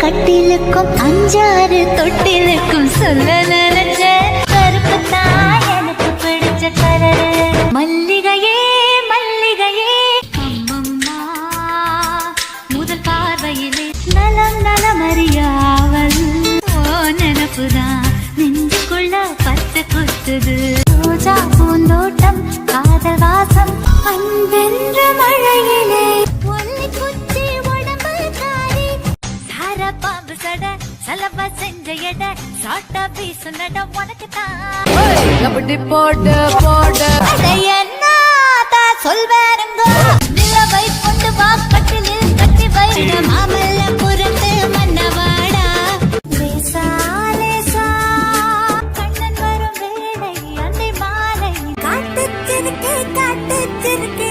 கட்டிலுக்கும் 5-6 தொட்டிலுக்கும் சொல்ல நினைச்ச கருப்பு தான் எனக்கு பிடிச்ச கலரு. மல்லிகையே மல்லிகையே அம்மம்மா முதல் பார்வையிலே நலம் நலமறியாவல் நினப்புதான் நெஞ்சுக்குள்ள பச்சை குத்துது. ரோஜா பூந்தோட்டம் காதல் வாசம் அன்பென்ற மழையிலே ஒல்லி குச்சி உடம்பு காரி பாம்பு சட சலவ செஞ்ச எட சாட்டா பீசு நட உனக்கு தான் போட்டு போட்டு என்ன சொல்வ